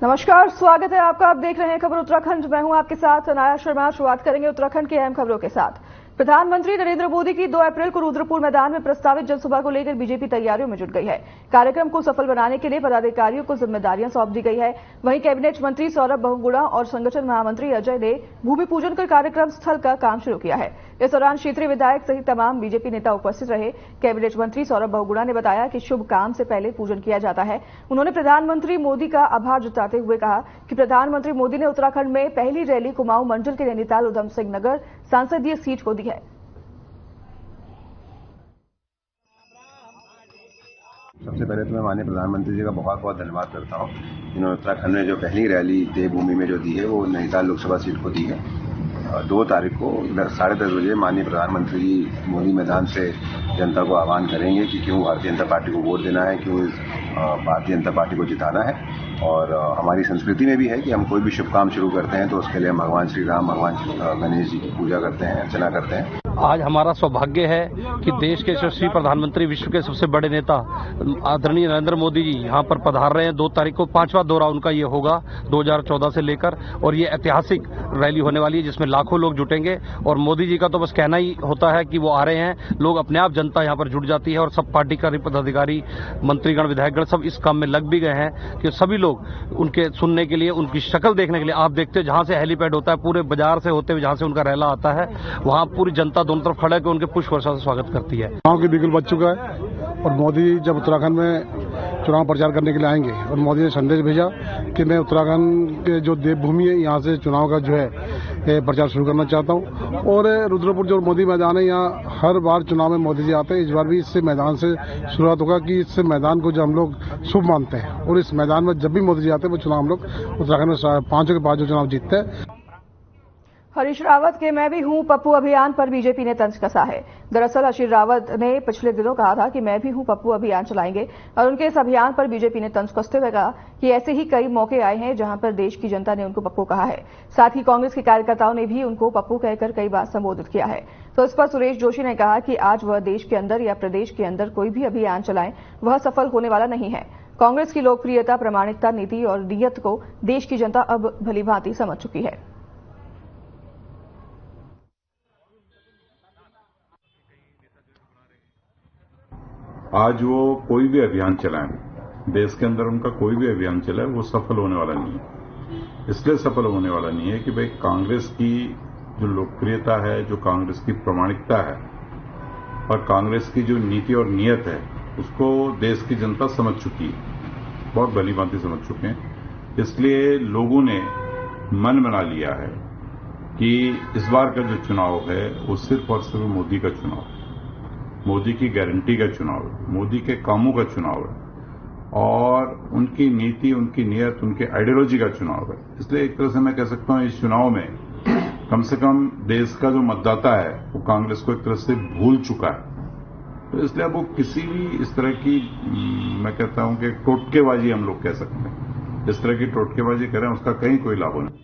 नमस्कार, स्वागत है आपका। आप देख रहे हैं खबर उत्तराखंड। मैं हूं आपके साथ अनाया शर्मा। शुरुआत करेंगे उत्तराखंड की अहम खबरों के साथ। प्रधानमंत्री नरेंद्र मोदी की 2 अप्रैल को रुद्रपुर मैदान में प्रस्तावित जनसभा को लेकर बीजेपी तैयारियों में जुट गई है। कार्यक्रम को सफल बनाने के लिए पदाधिकारियों को जिम्मेदारियां सौंप दी गई है। वहीं कैबिनेट मंत्री सौरभ बहुगुणा और संगठन महामंत्री अजय ने भूमि पूजन कर कार्यक्रम स्थल का काम शुरू किया है। इस दौरान क्षेत्रीय विधायक सहित तमाम बीजेपी नेता उपस्थित रहे। कैबिनेट मंत्री सौरभ बहुगुणा ने बताया कि शुभ काम से पहले पूजन किया जाता है। उन्होंने प्रधानमंत्री मोदी का आभार जताते हुए कहा कि प्रधानमंत्री मोदी ने उत्तराखंड में पहली रैली कुमाऊं मंडल के नैनीताल उधम सिंह नगर संसदीय सीट को दी है। सबसे पहले तो मैं माननीय प्रधानमंत्री जी का बहुत बहुत धन्यवाद करता हूं। इन्होंने उत्तराखंड में जो पहली रैली देवभूमि में जो दी है वो नैनीताल लोकसभा सीट को दी है। 2 तारीख को 10:30 बजे माननीय प्रधानमंत्री जी मोदी मैदान से जनता को आह्वान करेंगे कि क्यों भारतीय जनता पार्टी को वोट देना है, क्यों भारतीय जनता पार्टी को जिताना है। और हमारी संस्कृति में भी है कि हम कोई भी शुभ काम शुरू करते हैं तो उसके लिए हम भगवान श्री राम, भगवान गणेश जी की पूजा करते हैं, अर्चना करते हैं। आज हमारा सौभाग्य है कि देश के यशस्वी प्रधानमंत्री, विश्व के सबसे बड़े नेता आदरणीय नरेंद्र मोदी जी यहाँ पर पधार रहे हैं। 2 तारीख को 5वां दौरा उनका ये होगा 2014 से लेकर, और ये ऐतिहासिक रैली होने वाली है जिसमें लाखों लोग जुटेंगे। और मोदी जी का तो बस कहना ही होता है कि वो आ रहे हैं, लोग अपने आप, जनता यहाँ पर जुट जाती है। और सब पार्टी का पदाधिकारी, मंत्रीगण, विधायकगण सब इस काम में लग भी गए हैं कि सभी लोग उनके सुनने के लिए, उनकी शक्ल देखने के लिए। आप देखते हैं जहां से हेलीपैड होता है, पूरे बाजार से होते हुए जहां से उनका रैला आता है, वहां पूरी जनता दोनों तरफ खड़ा है, उनके पुष्प वर्षा से स्वागत करती है। चुनाव की बिल्कुल बच चुका है और मोदी जब उत्तराखंड में चुनाव प्रचार करने के लिए आएंगे और मोदी ने संदेश भेजा कि मैं उत्तराखंड के जो देवभूमि है यहाँ से चुनाव का जो है प्रचार शुरू करना चाहता हूँ। और रुद्रपुर जो मोदी मैदान है, यहाँ हर बार चुनाव में मोदी जी आते हैं। इस बार भी इससे मैदान से शुरुआत होगा कि इस मैदान को जो हम लोग शुभ मानते हैं, और इस मैदान में जब भी मोदी जी आते हैं वो चुनाव हम लोग उत्तराखंड में 5 के 5 जो चुनाव जीतते हैं। हरीश रावत के मैं भी हूं पप्पू अभियान पर बीजेपी ने तंज कसा है। दरअसल हरीश रावत ने पिछले दिनों कहा था कि मैं भी हूं पप्पू अभियान चलाएंगे, और उनके इस अभियान पर बीजेपी ने तंज कसते हुए कहा कि ऐसे ही कई मौके आए हैं जहां पर देश की जनता ने उनको पप्पू कहा है। साथ ही कांग्रेस के कार्यकर्ताओं ने भी उनको पप्पू कहकर कई बार संबोधित किया है। तो इस पर सुरेश जोशी ने कहा कि आज वह देश के अंदर या प्रदेश के अंदर कोई भी अभियान चलाएं, वह सफल होने वाला नहीं है। कांग्रेस की लोकप्रियता, प्रामाणिकता, नीति और नीयत को देश की जनता अब भलीभांति समझ चुकी है। आज वो कोई भी अभियान चलाएं, देश के अंदर उनका कोई भी अभियान चलाए, वो सफल होने वाला नहीं है। इसलिए सफल होने वाला नहीं है कि भाई कांग्रेस की जो लोकप्रियता है, जो कांग्रेस की प्रामाणिकता है और कांग्रेस की जो नीति और नीयत है, उसको देश की जनता समझ चुकी है, बहुत भलीभांति समझ चुके हैं। इसलिए लोगों ने मन बना लिया है कि इस बार का जो चुनाव है वो सिर्फ और सिर्फ मोदी का चुनाव है, मोदी की गारंटी का चुनाव है, मोदी के कामों का चुनाव है और उनकी नीति, उनकी नीयत, उनके आइडियोलॉजी का चुनाव है। इसलिए एक तरह से मैं कह सकता हूं इस चुनाव में कम से कम देश का जो मतदाता है वो कांग्रेस को एक तरह से भूल चुका है। तो इसलिए अब वो किसी भी इस तरह की, मैं कहता हूं कि टोटकेबाजी हम लोग कह सकते हैं, इस तरह की टोटकेबाजी करें उसका कहीं कोई लाभ नहीं।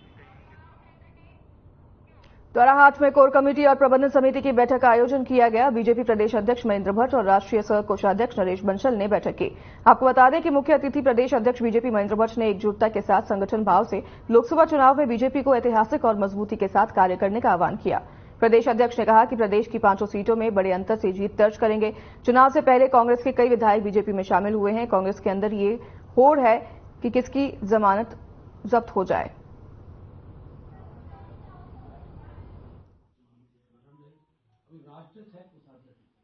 द्वाराहाट में कोर कमेटी और प्रबंधन समिति की बैठक का आयोजन किया गया। बीजेपी प्रदेश अध्यक्ष महेंद्र भट्ट और राष्ट्रीय सह कोषाध्यक्ष नरेश बंसल ने बैठक की। आपको बता दें कि मुख्य अतिथि प्रदेश अध्यक्ष बीजेपी महेंद्र भट्ट ने एकजुटता के साथ संगठन भाव से लोकसभा चुनाव में बीजेपी को ऐतिहासिक और मजबूती के साथ कार्य करने का आह्वान किया। प्रदेश अध्यक्ष ने कहा कि प्रदेश की 5 सीटों में बड़े अंतर से जीत दर्ज करेंगे। चुनाव से पहले कांग्रेस के कई विधायक बीजेपी में शामिल हुए हैं। कांग्रेस के अंदर ये होड़ है कि किसकी जमानत जब्त हो जाए।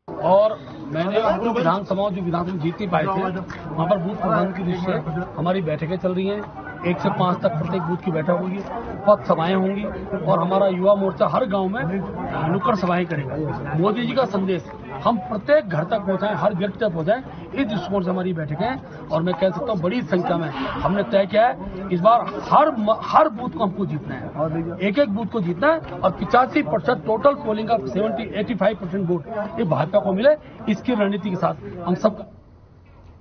और मैंने जो विधानसभा जीत नहीं पाए थे, वहां पर बूथ प्रबंधन की दृष्टि से हमारी बैठकें चल रही हैं। 1 से 5 तक प्रत्येक बूथ की बैठक होगी, पथ सभाएं होंगी और हमारा युवा मोर्चा हर गांव में नुक्कड़ सभाएं करेगा। मोदी जी का संदेश हम प्रत्येक घर तक पहुंचाएं, हर व्यक्ति तक पहुंचाएं, इस दृष्टिकोण से हमारी बैठकें। और मैं कह सकता हूं बड़ी संख्या में हमने तय किया है इस बार हर बूथ को हमको जीतना है, एक बूथ को जीतना है और 85% टोटल पोलिंग का 85% वोट ये भाजपा को मिले, इसकी रणनीति के साथ हम सब।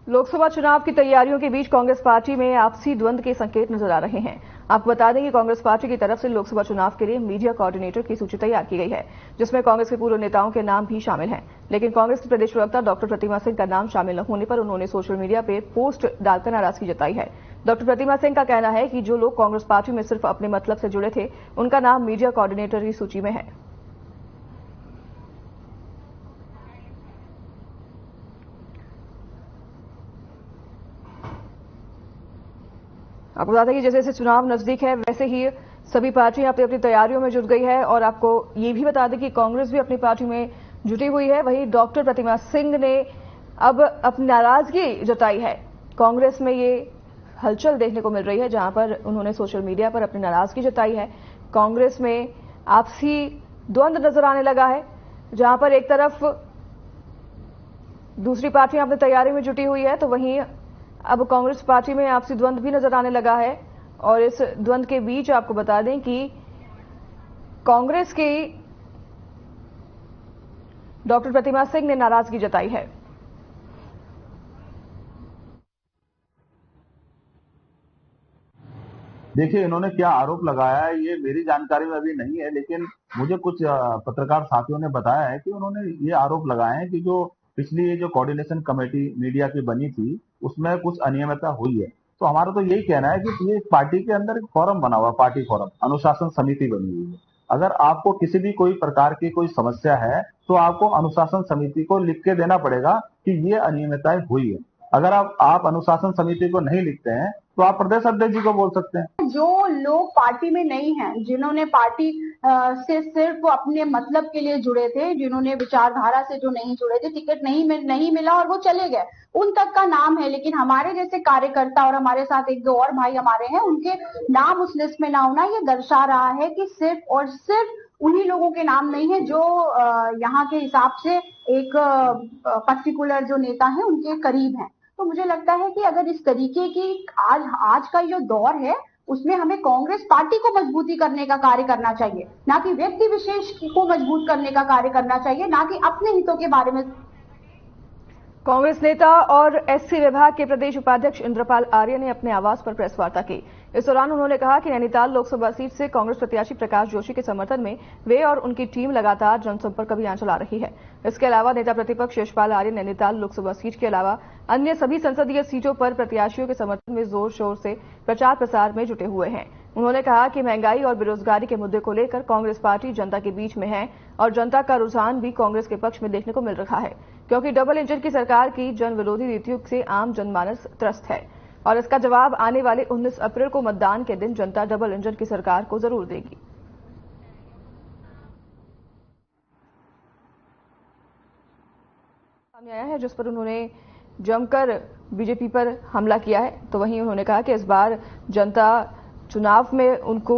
लोकसभा चुनाव की तैयारियों के बीच कांग्रेस पार्टी में आपसी द्वंद्व के संकेत नजर आ रहे हैं। आपको बता दें कि कांग्रेस पार्टी की तरफ से लोकसभा चुनाव के लिए मीडिया कोऑर्डिनेटर की सूची तैयार की गई है, जिसमें कांग्रेस के पूर्व नेताओं के नाम भी शामिल हैं। लेकिन कांग्रेस के प्रदेश प्रवक्ता डॉक्टर प्रतिमा सिंह का नाम शामिल न होने पर उन्होंने सोशल मीडिया पर पोस्ट डालकर नाराजगी जताई है। डॉक्टर प्रतिमा सिंह का कहना है कि जो लोग कांग्रेस पार्टी में सिर्फ अपने मतलब से जुड़े थे, उनका नाम मीडिया कोऑर्डिनेटर की सूची में है। आपको बता दें कि जैसे जैसे चुनाव नजदीक है, वैसे ही सभी पार्टियां अपनी अपनी तैयारियों में जुट गई है। और आपको ये भी बता दें कि कांग्रेस भी अपनी पार्टी में जुटी हुई है। वहीं डॉक्टर प्रतिमा सिंह ने अब अपनी नाराजगी जताई है। कांग्रेस में ये हलचल देखने को मिल रही है, जहां पर उन्होंने सोशल मीडिया पर अपनी नाराजगी जताई है। कांग्रेस में आपसी द्वंद्व नजर आने लगा है, जहां पर एक तरफ दूसरी पार्टियां अपनी तैयारी में जुटी हुई है, तो वहीं अब कांग्रेस पार्टी में आपसी द्वंद्व भी नजर आने लगा है। और इस द्वंद्व के बीच आपको बता दें कि कांग्रेस की डॉक्टर प्रतिमा सिंह ने नाराजगी जताई है। देखिए, इन्होंने क्या आरोप लगाया है ये मेरी जानकारी में अभी नहीं है, लेकिन मुझे कुछ पत्रकार साथियों ने बताया है कि उन्होंने ये आरोप लगाए हैं कि जो पिछली ये जो कोऑर्डिनेशन कमेटी मीडिया की बनी थी, उसमें कुछ अनियमितता हुई है। तो हमारा तो यही कहना है कि ये पार्टी के अंदर एक फोरम बना हुआ, पार्टी फोरम, अनुशासन समिति बनी हुई है। अगर आपको किसी भी कोई प्रकार की कोई समस्या है तो आपको अनुशासन समिति को लिख के देना पड़ेगा कि ये अनियमितताएं हुई है। अगर आप अनुशासन समिति को नहीं लिखते हैं तो आप प्रदेश अध्यक्ष जी को बोल सकते हैं। जो लोग पार्टी में नहीं हैं, जिन्होंने पार्टी से सिर्फ अपने मतलब के लिए जुड़े थे, जिन्होंने विचारधारा से जो नहीं जुड़े थे, टिकट नहीं मिला और वो चले गए, उन तक का नाम है। लेकिन हमारे जैसे कार्यकर्ता और हमारे साथ एक दो और भाई हमारे हैं, उनके नाम उस लिस्ट में ना होना ये दर्शा रहा है कि सिर्फ और सिर्फ उन्हीं लोगों के नाम नहीं है जो यहाँ के हिसाब से एक पर्टिकुलर जो नेता है उनके करीब हैं। तो मुझे लगता है कि अगर इस तरीके की आज का जो दौर है, उसमें हमें कांग्रेस पार्टी को मजबूती करने का कार्य करना चाहिए, ना कि व्यक्ति विशेष को मजबूत करने का कार्य करना चाहिए, ना कि अपने हितों के बारे में। कांग्रेस नेता और एससी विभाग के प्रदेश उपाध्यक्ष इंद्रपाल आर्य ने अपने आवास पर प्रेस वार्ता की। इस दौरान उन्होंने कहा कि नैनीताल लोकसभा सीट से कांग्रेस प्रत्याशी प्रकाश जोशी के समर्थन में वे और उनकी टीम लगातार जनसंपर्क अभियान चला रही है। इसके अलावा नेता प्रतिपक्ष यशपाल आर्य नैनीताल लोकसभा सीट के अलावा अन्य सभी संसदीय सीटों पर प्रत्याशियों के समर्थन में जोर शोर से प्रचार प्रसार में जुटे हुए हैं। उन्होंने कहा कि महंगाई और बेरोजगारी के मुद्दे को लेकर कांग्रेस पार्टी जनता के बीच में है और जनता का रुझान भी कांग्रेस के पक्ष में देखने को मिल रहा है, क्योंकि डबल इंजन की सरकार की जन विरोधी नीतियों से आम जनमानस त्रस्त है और इसका जवाब आने वाले 19 अप्रैल को मतदान के दिन जनता डबल इंजन की सरकार को जरूर देगी। सामने आया है जिस पर उन्होंने जमकर बीजेपी पर हमला किया है। तो वहीं उन्होंने कहा कि इस बार जनता चुनाव में उनको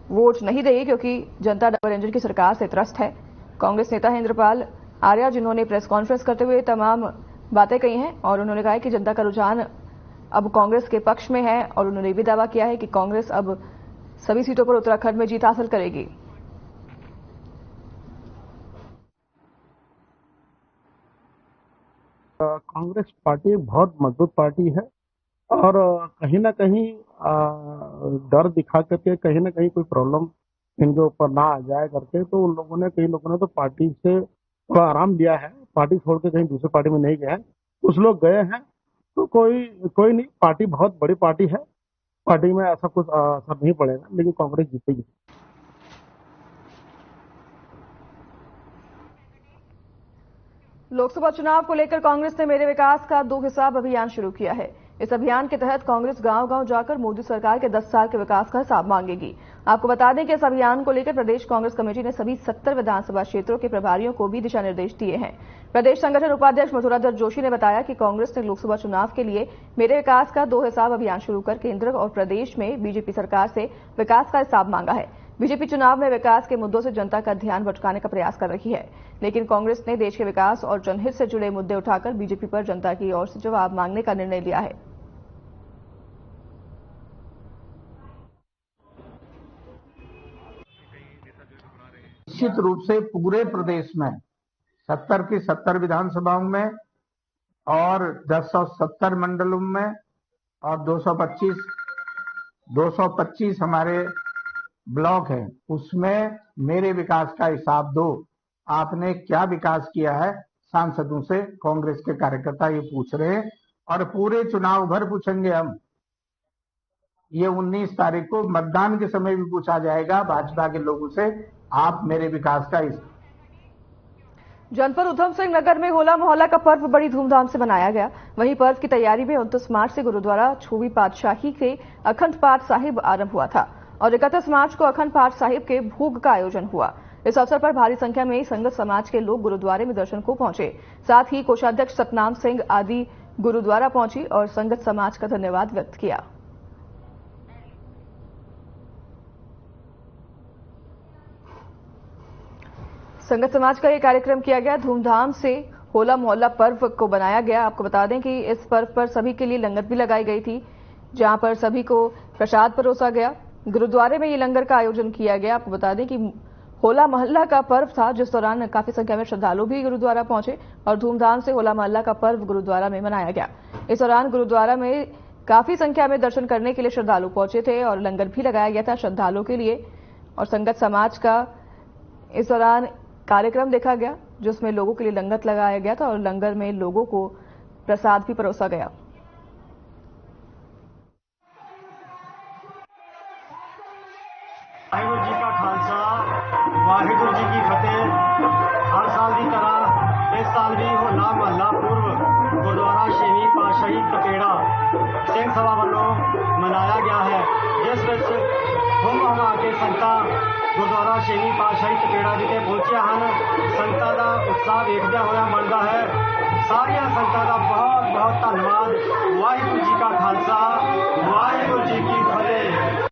वोट नहीं देगी, क्योंकि जनता डबल इंजन की सरकार से त्रस्त है। कांग्रेस नेता है इंद्रपाल आर्य, जिन्होंने प्रेस कॉन्फ्रेंस करते हुए तमाम बातें कही हैं और उन्होंने कहा कि जनता का रुझान अब कांग्रेस के पक्ष में है और उन्होंने भी दावा किया है कि कांग्रेस अब सभी सीटों पर उत्तराखंड में जीत हासिल करेगी। कांग्रेस पार्टी बहुत मजबूत पार्टी है और कहीं ना कहीं डर दिखा करके कहीं ना कहीं कोई प्रॉब्लम इनके ऊपर ना आ जाए करके, तो उन लोगों ने, कई लोगों ने तो पार्टी से थोड़ा आराम दिया है, पार्टी छोड़ के कहीं दूसरी पार्टी में नहीं गए हैं। कुछ लोग गए हैं तो कोई नहीं, पार्टी बहुत बड़ी पार्टी है, पार्टी में ऐसा कुछ असर नहीं पड़ेगा, लेकिन कांग्रेस जीतेगी। लोकसभा चुनाव को लेकर कांग्रेस ने मेरे विकास का 2 हिसाब अभियान शुरू किया है। इस अभियान के तहत कांग्रेस गांव-गांव जाकर मोदी सरकार के 10 साल के विकास का हिसाब मांगेगी। आपको बता दें कि इस अभियान को लेकर प्रदेश कांग्रेस कमेटी ने सभी 70 विधानसभा क्षेत्रों के प्रभारियों को भी दिशा निर्देश दिए हैं। प्रदेश संगठन उपाध्यक्ष मथुराधर जोशी ने बताया कि कांग्रेस ने लोकसभा चुनाव के लिए मेरे विकास का 2 हिसाब अभियान शुरू कर केंद्र और प्रदेश में बीजेपी सरकार से विकास का हिसाब मांगा है। बीजेपी चुनाव में विकास के मुद्दों से जनता का ध्यान भटकाने का प्रयास कर रही है, लेकिन कांग्रेस ने देश के विकास और जनहित से जुड़े मुद्दे उठाकर बीजेपी पर जनता की ओर से जवाब मांगने का निर्णय लिया है। निश्चित रूप से पूरे प्रदेश में 70 की 70 विधानसभाओं में और 1070 मंडलों में और 225 हमारे ब्लॉक है, उसमें मेरे विकास का हिसाब दो। आपने क्या विकास किया है? सांसदों से कांग्रेस के कार्यकर्ता ये पूछ रहे हैं और पूरे चुनाव भर पूछेंगे हम ये 19 तारीख को मतदान के समय भी पूछा जाएगा भाजपा के लोगों से, आप मेरे विकास का जनपद उधम सिंह नगर में होला मोहल्ला का पर्व बड़ी धूमधाम से मनाया गया। वहीं पर्व की तैयारी में 29 मार्च से गुरुद्वारा छुबी पातशाही के अखंड पाठ साहिब आरंभ हुआ था और 31 मार्च को अखंड पाठ साहिब के भोग का आयोजन हुआ। इस अवसर पर भारी संख्या में संगत समाज के लोग गुरुद्वारे में दर्शन को पहुंचे। साथ ही कोषाध्यक्ष सतनाम सिंह आदि गुरुद्वारा पहुंची और संगत समाज का धन्यवाद व्यक्त किया। संगत समाज का ये कार्यक्रम किया गया। धूमधाम से होला मोहल्ला पर्व को बनाया गया। आपको बता दें कि इस पर्व पर सभी के लिए लंगर भी लगाई गई थी, जहां पर सभी को प्रसाद परोसा गया। गुरुद्वारे में ये लंगर का आयोजन किया गया। आपको बता दें कि होला मोहल्ला का पर्व था, जिस दौरान काफी संख्या में श्रद्धालु भी गुरुद्वारा पहुंचे और धूमधाम से होला मोहल्ला का पर्व गुरुद्वारा में मनाया गया। इस दौरान गुरुद्वारा में काफी संख्या में दर्शन करने के लिए श्रद्धालु पहुंचे थे और लंगर भी लगाया गया था श्रद्धालुओं के लिए। और संगत समाज का इस दौरान कार्यक्रम देखा गया, जिसमें लोगों के लिए लंगर लगाया गया था और लंगर में लोगों को प्रसाद भी परोसा गया। वाहिगुरू जी का खालसा, वाहिगुरू जी की फतेह। हर साल की तरह इस साल भी होला महला पूर्व गुरुद्वारा छेवीं पातशाही कपेड़ा सिंह सभा वालों मनाया गया है, जिस विच हुम के संगतां गुरुद्वारा छेवीं पातशाही कपेड़ा विखे पहुंचिया हैं। संगतां दा उत्साह देखदे होया बनदा है। सारिया संगतां दा बहुत बहुत धन्यवाद। वाहिगुरू जी का खालसा, वाहिगुरू जी की फतेह।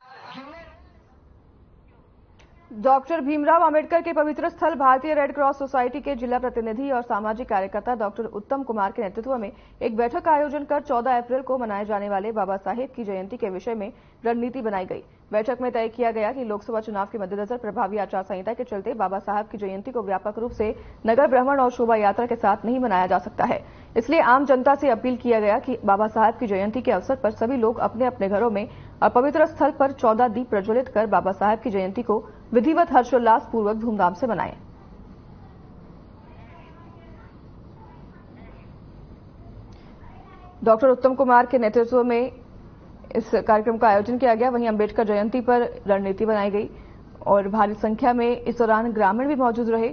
डॉक्टर भीमराव अंबेडकर के पवित्र स्थल भारतीय रेड क्रॉस सोसाइटी के जिला प्रतिनिधि और सामाजिक कार्यकर्ता डॉक्टर उत्तम कुमार के नेतृत्व में एक बैठक का आयोजन कर 14 अप्रैल को मनाए जाने वाले बाबा साहेब की जयंती के विषय में रणनीति बनाई गई। बैठक में तय किया गया कि लोकसभा चुनाव के मद्देनजर प्रभावी आचार संहिता के चलते बाबा साहब की जयंती को व्यापक रूप से नगर भ्रमण और शोभा यात्रा के साथ नहीं मनाया जा सकता है। इसलिए आम जनता से अपील किया गया कि बाबा साहब की जयंती के अवसर पर सभी लोग अपने अपने घरों में और पवित्र स्थल पर 14 दीप प्रज्वलित कर बाबा साहब की जयंती को विधिवत हर्षोल्लास पूर्वक धूमधाम से मनाएं। डॉक्टर उत्तम कुमार के नेतृत्व में इस कार्यक्रम का आयोजन किया गया। वहीं अंबेडकर जयंती पर रणनीति बनाई गई और भारी संख्या में इस दौरान ग्रामीण भी मौजूद रहे।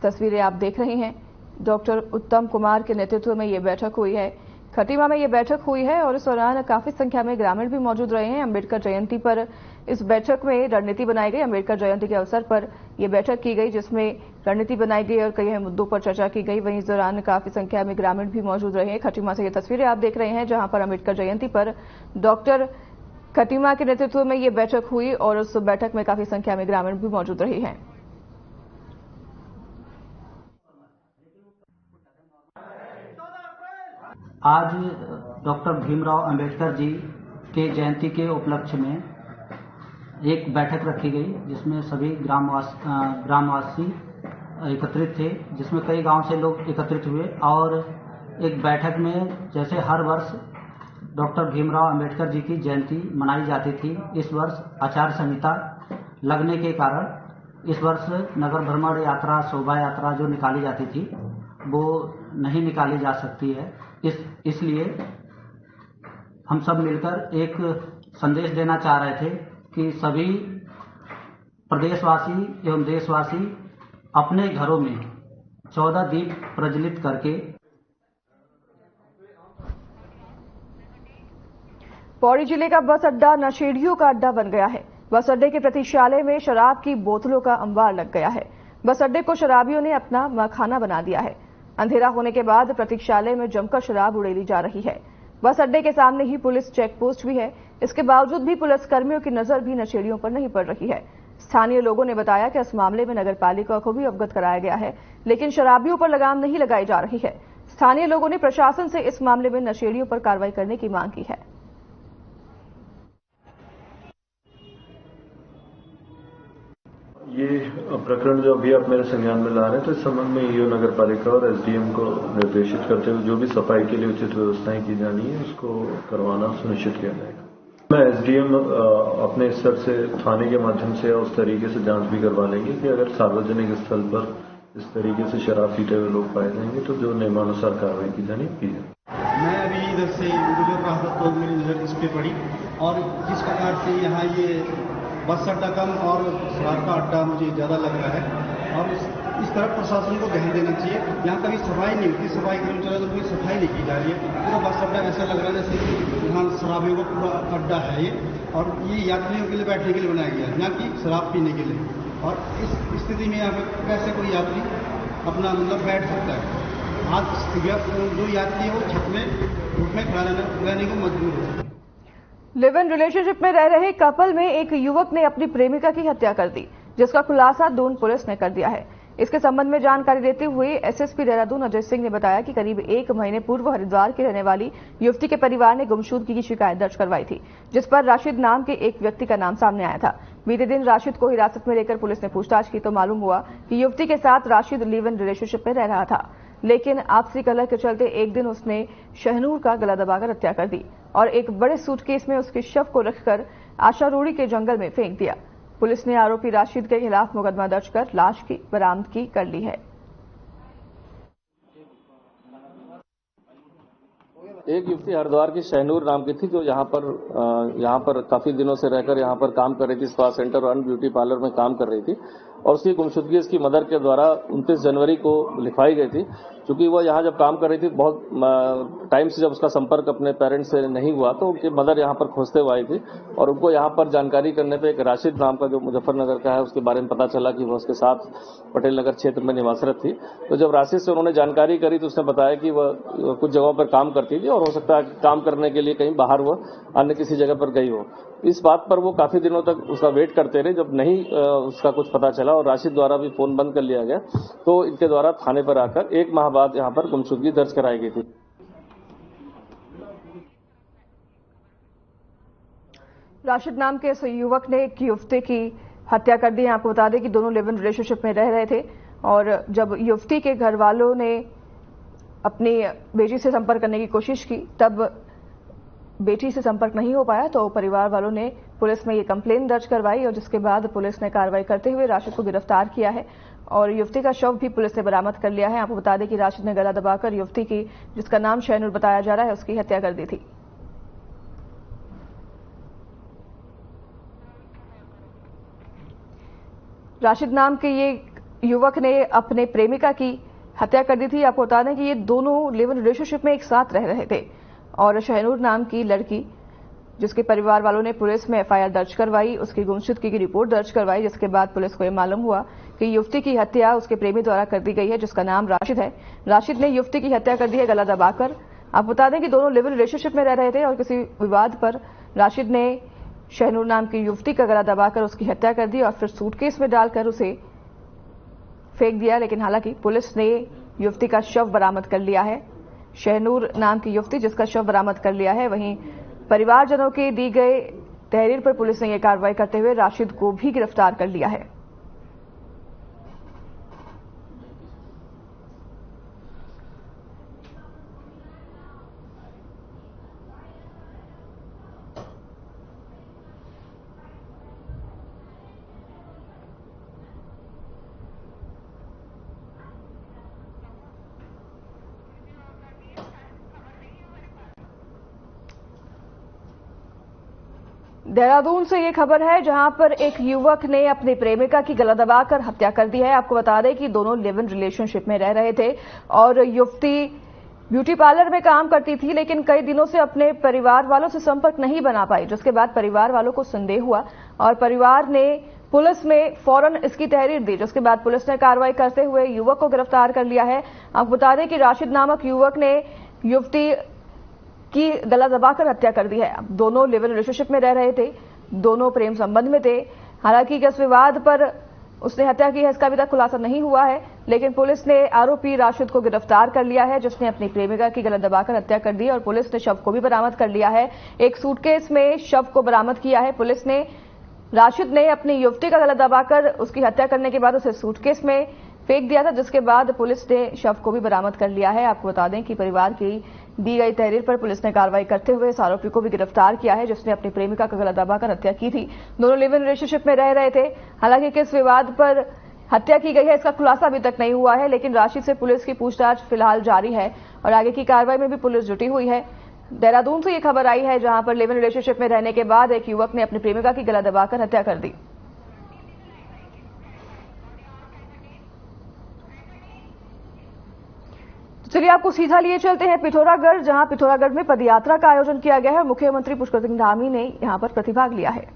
तस्वीरें आप देख रहे हैं। डॉक्टर उत्तम कुमार के नेतृत्व में ये बैठक हुई है। खटीमा में ये बैठक हुई है और इस दौरान काफी संख्या में ग्रामीण भी मौजूद रहे हैं। अंबेडकर जयंती पर इस बैठक में रणनीति बनाई गई। अंबेडकर जयंती के अवसर पर यह बैठक की गई, जिसमें रणनीति बनाई गई और कई मुद्दों पर चर्चा की गई। वहीं इस दौरान काफी संख्या में ग्रामीण भी मौजूद रहे हैं। खटीमा से ये तस्वीरें आप देख रहे हैं, जहां पर अंबेडकर जयंती पर डॉक्टर खटीमा के नेतृत्व में ये बैठक हुई और उस बैठक में काफी संख्या में ग्रामीण भी मौजूद रहे हैं। आज डॉक्टर भीमराव अंबेडकर जी के जयंती के उपलक्ष्य में एक बैठक रखी गई, जिसमें सभी ग्रामवासी एकत्रित थे, जिसमें कई गांव से लोग एकत्रित हुए। और एक बैठक में जैसे हर वर्ष डॉक्टर भीमराव अंबेडकर जी की जयंती मनाई जाती थी, इस वर्ष आचार संहिता लगने के कारण इस वर्ष नगर भ्रमण यात्रा, शोभा यात्रा जो निकाली जाती थी वो नहीं निकाली जा सकती है। इसलिए हम सब मिलकर एक संदेश देना चाह रहे थे कि सभी प्रदेशवासी एवं देशवासी अपने घरों में 14 दीप प्रज्वलित करके। पौड़ी जिले का बस अड्डा नशेड़ियों का अड्डा बन गया है। बस अड्डे के प्रतीक्षालय में शराब की बोतलों का अंबार लग गया है। बस अड्डे को शराबियों ने अपना मखाना बना दिया है। अंधेरा होने के बाद प्रतीक्षालय में जमकर शराब उड़ेली जा रही है। बस अड्डे के सामने ही पुलिस चेक पोस्ट भी है। इसके बावजूद भी पुलिस कर्मियों की नजर भी नशेड़ियों पर नहीं पड़ रही है। स्थानीय लोगों ने बताया कि इस मामले में नगरपालिका को भी अवगत कराया गया है, लेकिन शराबियों पर लगाम नहीं लगाई जा रही है। स्थानीय लोगों ने प्रशासन से इस मामले में नशेड़ियों पर कार्रवाई करने की मांग की है। ये प्रकरण जो अभी आप मेरे संज्ञान में ला रहे हैं, तो इस संबंध में ईओ नगर पालिका और एसडीएम को निर्देशित करते हुए जो भी सफाई के लिए उचित व्यवस्थाएं की जानी है उसको करवाना सुनिश्चित किया जाएगा। मैं एसडीएम अपने स्तर से थाने के माध्यम से उस तरीके से जांच भी करवा लेंगे कि अगर सार्वजनिक स्थल पर इस तरीके से शराब पीते हुए लोग पाए जाएंगे तो जो नियमानुसार कार्रवाई की जानी की जाए। मैं अभी इधर से गुजर रहा था तो मेरी नजर इस पे पड़ी और जिस प्रकार से यहाँ ये बस अड्डा कम और शराब का अड्डा मुझे ज़्यादा लग रहा है और इस तरफ प्रशासन को ध्यान देना चाहिए। यहाँ कभी सफाई नहीं होती, सफाई कर्मचारियों तो कोई सफाई नहीं की जा रही है। पूरा बस अड्डा ऐसा लग रहा है जैसे यहाँ शराबियों का पूरा अड्डा है ये, और ये यात्रियों के लिए बैठने के लिए बनाया गया है, यहाँ की शराब पीने के लिए। और इस स्थिति में यहाँ पर कैसे कोई यात्री अपना मतलब बैठ सकता है? आज जो यात्री है वो छत में धूप में खड़ा रहने को मजबूर है। लिव इन रिलेशनशिप में रह रहे कपल में एक युवक ने अपनी प्रेमिका की हत्या कर दी, जिसका खुलासा दून पुलिस ने कर दिया है। इसके संबंध में जानकारी देते हुए एसएसपी देहरादून अजय सिंह ने बताया कि करीब 1 महीने पूर्व हरिद्वार की रहने वाली युवती के परिवार ने गुमशुदगी की शिकायत दर्ज करवाई थी, जिस पर राशिद नाम के एक व्यक्ति का नाम सामने आया था। बीते दिन राशिद को हिरासत में लेकर पुलिस ने पूछताछ की तो मालूम हुआ कि युवती के साथ राशिद लिव इन रिलेशनशिप में रह रहा था, लेकिन आपसी कलह के चलते एक दिन उसने शहनूर का गला दबाकर हत्या कर दी और एक बड़े सूटकेस में उसके शव को रखकर आशारोड़ी के जंगल में फेंक दिया। पुलिस ने आरोपी राशिद के खिलाफ मुकदमा दर्ज कर लाश की बरामदगी कर ली है। एक युवती हरिद्वार की शहनूर नाम की थी, जो यहाँ पर काफी दिनों से रहकर यहाँ पर काम कर रही थी, स्पा सेंटर और ब्यूटी पार्लर में काम कर रही थी और उसकी गुमशुदगी इसकी मदर के द्वारा 29 जनवरी को लिखवाई गई थी। क्योंकि वो यहाँ जब काम कर रही थी, बहुत टाइम से जब उसका संपर्क अपने पेरेंट्स से नहीं हुआ, तो उनकी मदर यहाँ पर खोजते हुए आई थी और उनको यहाँ पर जानकारी करने पे एक राशिद नाम का जो मुजफ्फरनगर का है उसके बारे में पता चला कि वो उसके साथ पटेल नगर क्षेत्र में निवासरत थी। तो जब राशिद से उन्होंने जानकारी करी तो उसने बताया कि वह कुछ जगहों पर काम करती थी और हो सकता है काम करने के लिए कहीं बाहर वो अन्य किसी जगह पर गई हो। इस बात पर वो काफी दिनों तक उसका वेट करते रहे। जब नहीं उसका कुछ पता चला और राशिद द्वारा भी फोन बंद कर लिया गया, तो इनके द्वारा थाने पर आकर 1 माह बाद यहाँ पर गुमशुदगी दर्ज कराई गई थी। राशिद नाम के इस युवक ने एक युवती की हत्या कर दी। आपको बता दें कि दोनों लिव इन रिलेशनशिप में रह रहे थे और जब युवती के घर वालों ने अपनी बेटी से संपर्क करने की कोशिश की, तब बेटी से संपर्क नहीं हो पाया, तो परिवार वालों ने पुलिस में ये कंप्लेन दर्ज करवाई और जिसके बाद पुलिस ने कार्रवाई करते हुए राशिद को गिरफ्तार किया है और युवती का शव भी पुलिस ने बरामद कर लिया है। आपको बता दें कि राशिद ने गला दबाकर युवती की, जिसका नाम शहनूर बताया जा रहा है, उसकी हत्या कर दी थी। राशिद नाम के ये युवक ने अपने प्रेमिका की हत्या कर दी थी। आपको बता दें कि ये दोनों लिव इन रिलेशनशिप में एक साथ रह रहे थे और शहनूर नाम की लड़की, जिसके परिवार वालों ने पुलिस में एफआईआर दर्ज करवाई, उसकी गुमशुदगी की रिपोर्ट दर्ज करवाई, जिसके बाद पुलिस को यह मालूम हुआ कि युवती की हत्या उसके प्रेमी द्वारा कर दी गई है, जिसका नाम राशिद है। राशिद ने युवती की हत्या कर दी है गला दबाकर। आप बता दें कि दोनों लिव इन रिलेशनशिप में रह रहे थे और किसी विवाद पर राशिद ने शहनूर नाम की युवती का गला दबाकर उसकी हत्या कर दी और फिर सूटकेस में डालकर उसे फेंक दिया। लेकिन हालांकि पुलिस ने युवती का शव बरामद कर लिया है। शहनूर नाम की युवती जिसका शव बरामद कर लिया है, वहीं परिवारजनों के दी गए तहरीर पर पुलिस ने यह कार्रवाई करते हुए राशिद को भी गिरफ्तार कर लिया है। देहरादून से ये खबर है जहां पर एक युवक ने अपनी प्रेमिका की गला दबाकर हत्या कर दी है। आपको बता दें कि दोनों लिव इन रिलेशनशिप में रह रहे थे और युवती ब्यूटी पार्लर में काम करती थी, लेकिन कई दिनों से अपने परिवार वालों से संपर्क नहीं बना पाई, जिसके बाद परिवार वालों को संदेह हुआ और परिवार ने पुलिस में फौरन इसकी तहरीर दी, जिसके बाद पुलिस ने कार्रवाई करते हुए युवक को गिरफ्तार कर लिया है। आपको बता दें कि राशिद नामक युवक ने युवती की गला दबाकर हत्या कर दी है। दोनों लिव इन रिलेशनशिप में रह रहे थे, दोनों प्रेम संबंध में थे। हालांकि किस विवाद पर उसने हत्या की है इसका अभी तक खुलासा नहीं हुआ है, लेकिन पुलिस ने आरोपी राशिद को गिरफ्तार कर लिया है, जिसने अपनी प्रेमिका की गला दबाकर हत्या कर दी और पुलिस ने शव को भी बरामद कर लिया है। एक सूटकेस में शव को बरामद किया है पुलिस ने। राशिद ने अपनी युवती का गला दबाकर उसकी हत्या करने के बाद उसे सूटकेस में फेंक दिया था, जिसके बाद पुलिस ने शव को भी बरामद कर लिया है। आपको बता दें कि परिवार की दी गई तहरीर पर पुलिस ने कार्रवाई करते हुए इस आरोपी को भी गिरफ्तार किया है, जिसने अपनी प्रेमिका का गला दबाकर हत्या की थी। दोनों लिव इन रिलेशनशिप में रह रहे थे। हालांकि किस विवाद पर हत्या की गई है, इसका खुलासा अभी तक नहीं हुआ है, लेकिन राशि से पुलिस की पूछताछ फिलहाल जारी है और आगे की कार्रवाई में भी पुलिस जुटी हुई है। देहरादून से ये खबर आई है, जहां पर लिव इन रिलेशनशिप में रहने के बाद एक युवक ने अपनी प्रेमिका की गला दबाकर हत्या कर दी। चलिए आपको सीधा लिए चलते हैं पिथौरागढ़, जहां पिथौरागढ़ में पदयात्रा का आयोजन किया गया है और मुख्यमंत्री पुष्कर सिंह धामी ने यहां पर प्रतिभाग लिया है।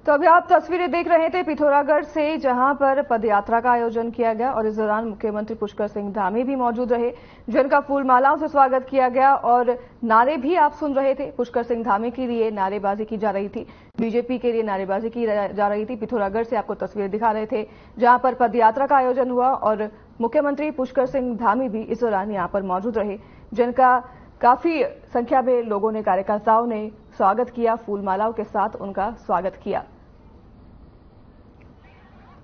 तो अभी आप तस्वीरें देख रहे थे पिथौरागढ़ से, जहां पर पदयात्रा का आयोजन किया गया और इस दौरान मुख्यमंत्री पुष्कर सिंह धामी भी मौजूद रहे, जिनका फूल मालाओं से स्वागत किया गया और नारे भी आप सुन रहे थे। पुष्कर सिंह धामी के लिए नारेबाजी की जा रही थी, बीजेपी के लिए नारेबाजी की जा रही थी। पिथौरागढ़ से आपको तस्वीरें दिखा रहे थे, जहां पर पदयात्रा का आयोजन हुआ और मुख्यमंत्री पुष्कर सिंह धामी भी इस दौरान यहां पर मौजूद रहे, जिनका काफी संख्या में लोगों ने, कार्यकर्ताओं ने स्वागत किया, फूलमालाओं के साथ उनका स्वागत किया।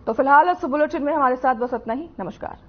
तो फिलहाल इस बुलेटिन में हमारे साथ बस इतना ही। नमस्कार।